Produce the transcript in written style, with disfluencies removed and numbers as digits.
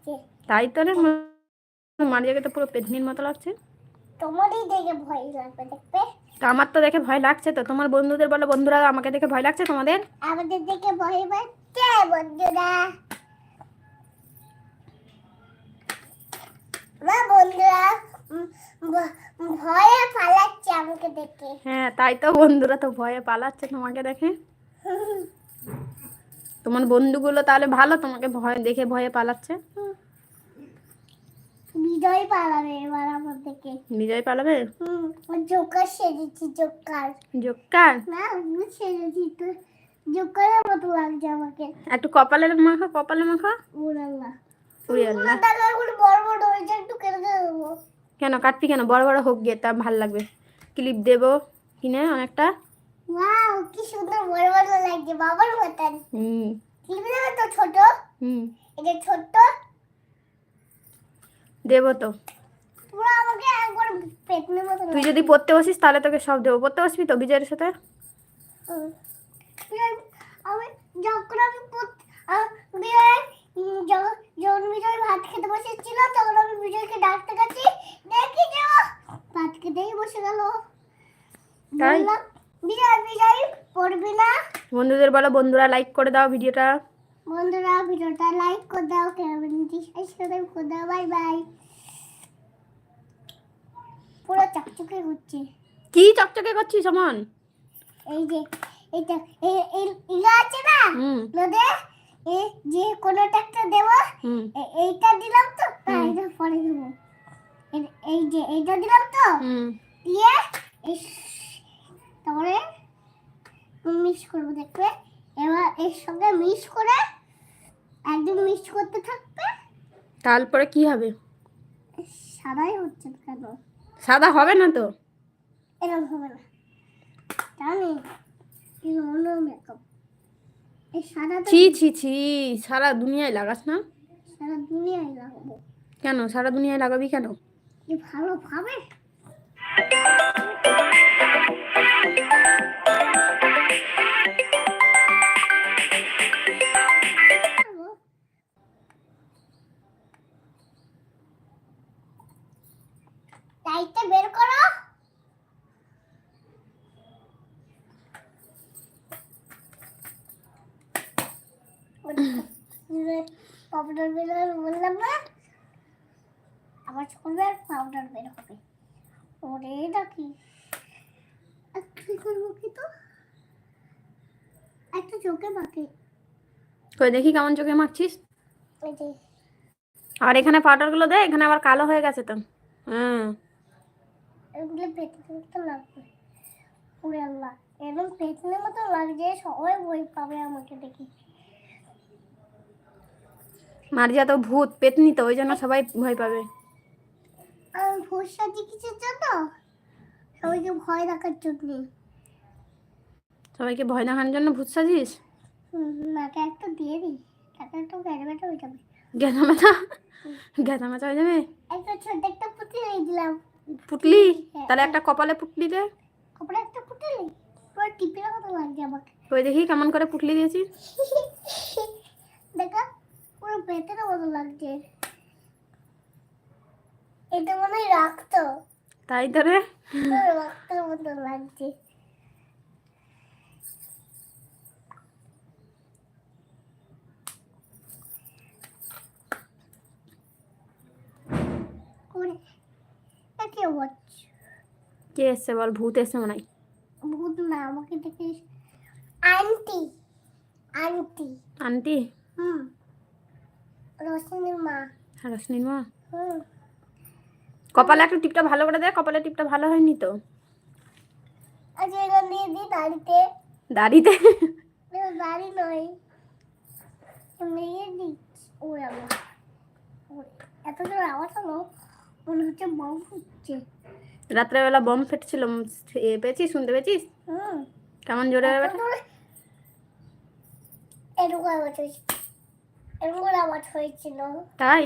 লাগছে। তাই তো রে, মারিয়াকে তো পুরো পেতনির মতো লাগছে। তোমারই দেখে ভয় লাগবে দেখবে। তো আমার তো দেখে ভয় লাগছে, তো তোমার বন্ধুদের বলো, বন্ধুরা আমাকে দেখে ভয় লাগছে তোমাদের? আমাদের দেখে ভয় পাচ্ছে বন্ধুরা। না বন্ধুরা ভয়ে পালাচ্ছে আমাকে দেখে। হ্যাঁ তাই তো, বন্ধুরা তো ভয়ে পালাচ্ছে তোমাকে দেখে। তোমার বন্ধুগুলো তাহলে ভালো, তোমাকে ভয় দেখে ভয়ে পালাচ্ছে। বিজয় পালাবে এবার আমার থেকে। বিজয় পালাবে? জোকার সেজেছি, জোকার। জোকার? না আমি সেজেছি তো, জোকারের মতো লাগছে আমাকে। একটু কপালে মাখো, কপালে মাখো। উড়াল্লা উড়িয়াল্লা, বড় বড় হয়েছে, একটু কেটে দেবো। কেন কাটবি কেন? বড় বড় হোক গিয়ে, তা ভাল লাগবে। ক্লিপ দেবো কিনে অনেকটা। ওয়াও কি সুন্দর বড় বড় লাগছে, বাবার মতন। ক্লিপ দেবে তো ছোট? এটা ছোট দেবো তো। পুরো আমাকে একবার পেটনের মতো। তুই যদি পড়তে বসিস তাহলে তোকে সব দেবো। পড়তে বসবি তো বিজয়ের সাথে? আমি যখন আমি বিজয় যখন বিজয় ভাত খেতে বসেছিল তখন আমি বিজয়কে ডাকতে গেছি, দেখি যে ভাত খেতেই বসে গেল। বললাম বিজয় বিজয় পড়বি না? বন্ধুদের বলো, বন্ধুরা লাইক করে দাও ভিডিওটা। বন্ধুরা ভিডিওটা লাইক করে দাও, কমেন্ট সাবস্ক্রাইব করে দাও। Bye bye. পুরো চকচকে হচ্ছে। কি চকচকে করছিস অমন? এই যে এটা ইলা আছে না নদে, এই যে কোনটা একটা দেব, এইটা দিলাম তো, এইটা পরে দেব। এই যে এইটা দিলাম তো, দিয়ে তারপরে মিক্স করব দেখবে। এবার এর সঙ্গে মিক্স করে একদম মিক্স করতে থাকবে। তারপরে কি হবে? সাদাই হচ্ছে কেন? সাদা হবে না তো। এরকম হবে না জানি, এই অন্য মেকআপ। এই সাদা তো ছি ছি ছি, সারা দুনিয়ায় লাগাস না। সারা দুনিয়ায় লাগাবো। কেন সারা দুনিয়ায় লাগাবি কেন? কি ভালো ভাবে। লাইটটা বের করো। পাউডার বের হবে বললাম না, আবার করবে আর পাউডার বের হবে। ওরে এটা কি কি করবো কি তো, একটা চোখে বাকি। কই দেখি কেমন চোখে মাখছিস। এই যে আর এখানে পাউডার গুলো দে, এখানে আবার কালো হয়ে গেছে তো। এগুলো পেটে মতো লাগবে। ওরে আল্লাহ, এরকম পেটনের মতো লাগছে, সবাই বই পাবে আমাকে দেখি। মার্জিয়া তো ভূত পেতনি, তো ওই জন্য সবাই ভয় পাবে। আমি ভূত সাজি কিসের জন্য? সবাইকে ভয় দেখার জন্য। সবাইকে ভয় দেখানোর জন্য ভূত সাজিস? নাকে একটা দিয়ে দিই, তাকে একটু গেড়ে বেটা হয়ে যাবে। গেঁদা মেথা, গেঁদা মেথা হয়ে যাবে। একটা ছোট একটা পুটলি দিলাম। পুটলি? তাহলে একটা কপালে পুটলি দে। কপালে একটা পুটলি পুরো টিপের মতো লাগছে আমাকে। ওই দেখি কেমন করে পুটলি দিয়েছিস। দেখা পুরো পেটের মতো লাগছে। এটা মনে হয় রক্ত। তাই তো রে, রক্তের মতো লাগছে। কে এসছে বল? ভূত এসছে মনে হয়। ভূত না, আমাকে দেখে আন্টি। Aunty aunty? রোশনির মা। রশ্মির মা? কপালে একটু টিপটা ভালো করে দে, কপালে টিপটা ভালো হয়নি তো। আচ্ছা এখান দিয়ে দিই দাড়িতে। দাড়িতে? দাড়ি নয়, এমনি দিই। ওরে আল্লাহ, এত জোর আওয়াজ হলো, মনে হচ্ছে বম ফুটছে। রাত্রেবেলা বম ফেটেছিল, পেয়েছিস? শুনতে পেয়েছিস? কেমন জোরে? এরকম আওয়াজ হয়েছিল, এরকম আওয়াজ হয়েছিল। তাই?